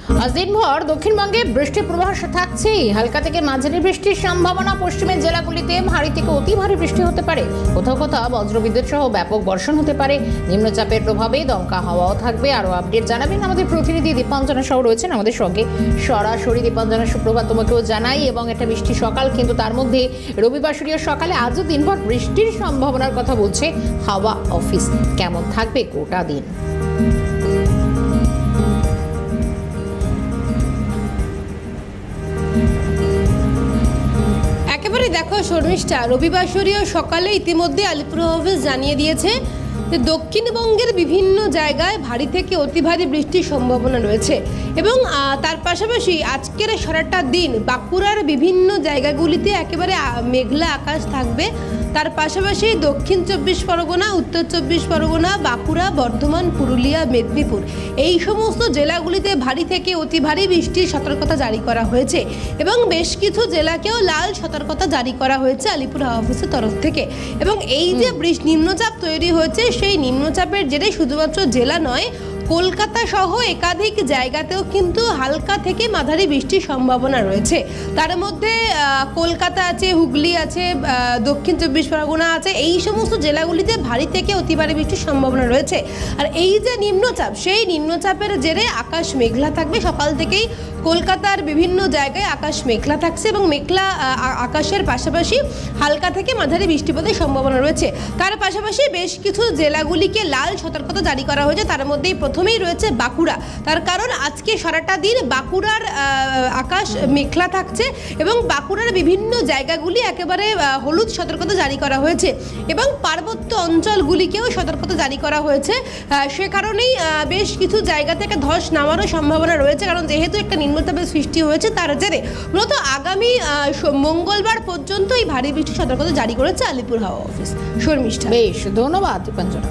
আজ দিনভর দক্ষিণবঙ্গে বৃষ্টির পূর্বাভাস থাকছেই। হালকা থেকে মাঝারি বৃষ্টির সম্ভাবনা। পশ্চিমের জেলাগুলিতে ভারী থেকে অতি ভারী বৃষ্টি হতে পারে। কোথাও কোথাও বজ্রবিদ্যুৎ সহ ব্যাপক বর্ষণ হতে পারে। নিম্নচাপের প্রভাবে দমকা হাওয়াও থাকবে। আরও আপডেট জানাবেন আমাদের প্রতিনিধি দীপাঞ্জনা সহ রয়েছেন আমাদের সঙ্গে সরাসরি। দীপাঞ্জনা, সুপ্রভাত তোমাকেও জানাই। এবং একটা বৃষ্টি সকাল, কিন্তু তার মধ্যে রবিবার সূর্য সকালে আজও দিনভর বৃষ্টির সম্ভাবনার কথা বলছে হাওয়া অফিস। কেমন থাকবে গোটা দিন? একেবারে দেখো শর্মিষ্ঠা, রবিবার সকালে ইতিমধ্যে আলিপুর অফিস জানিয়ে দিয়েছে যে দক্ষিণবঙ্গের বিভিন্ন জায়গায় ভারী থেকে অতি ভারী বৃষ্টির সম্ভাবনা রয়েছে। এবং তার পাশাপাশি আজকের সারাটা দিন বাঁকুড়ার বিভিন্ন জায়গাগুলিতে একেবারে মেঘলা আকাশ থাকবে। তার পাশাপাশি দক্ষিণ 24 পরগনা, উত্তর 24 পরগনা, বাঁকুড়া, বর্ধমান, পুরুলিয়া, মেদিনীপুর এই সমস্ত জেলাগুলিতে ভারী থেকে অতি ভারী বৃষ্টির সতর্কতা জারি করা হয়েছে। এবং বেশ কিছু জেলাকেও লাল সতর্কতা জারি করা হয়েছে আলিপুর হাওয়া অফিসের তরফ থেকে। এবং এই যে নিম্নচাপ তৈরি হয়েছে, সেই নিম্নচাপের জেরে শুধুমাত্র জেলা নয়, কলকাতা সহ একাধিক জায়গাতেও কিন্তু হালকা থেকে মাঝারি বৃষ্টির সম্ভাবনা রয়েছে। তার মধ্যে কলকাতা আছে, হুগলি আছে, দক্ষিণ 24 পরগনা আছে। এই সমস্ত জেলাগুলিতে ভারী থেকে অতি ভারী বৃষ্টির সম্ভাবনা রয়েছে। আর এই যে নিম্নচাপ, সেই নিম্নচাপের জেরে আকাশ মেঘলা থাকবে। সকাল থেকেই কলকাতার বিভিন্ন জায়গায় আকাশ মেঘলা থাকছে এবং মেঘলা আকাশের পাশাপাশি হালকা থেকে মাঝারি বৃষ্টিপাতের সম্ভাবনা রয়েছে। তার পাশাপাশি বেশ কিছু জেলাগুলিকে লাল সতর্কতা জারি করা হয়েছে। তার মধ্যেই প্রথমেই রয়েছে বাঁকুড়া। তার কারণ আজকে সারাটা দিন বাঁকুড়ার আকাশ মেঘলা থাকছে এবং বাঁকুড়ার বিভিন্ন জায়গাগুলি একেবারে হলুদ সতর্কতা জারি করা হয়েছে। এবং পার্বত্য অঞ্চলগুলিকেও সতর্কতা জারি করা হয়েছে। সে কারণেই বেশ কিছু জায়গা থেকে ধস নামারও সম্ভাবনা রয়েছে, কারণ যেহেতু একটা নিম্নচাপের সৃষ্টি হয়েছে, তার জেরে মূলত আগামী মঙ্গলবার পর্যন্ত এই ভারী বৃষ্টির সতর্কতা জারি করেছে আলিপুর হাওয়া অফিস। শর্মিষ্ঠা, বেশ, ধন্যবাদ দীপাঞ্জনা।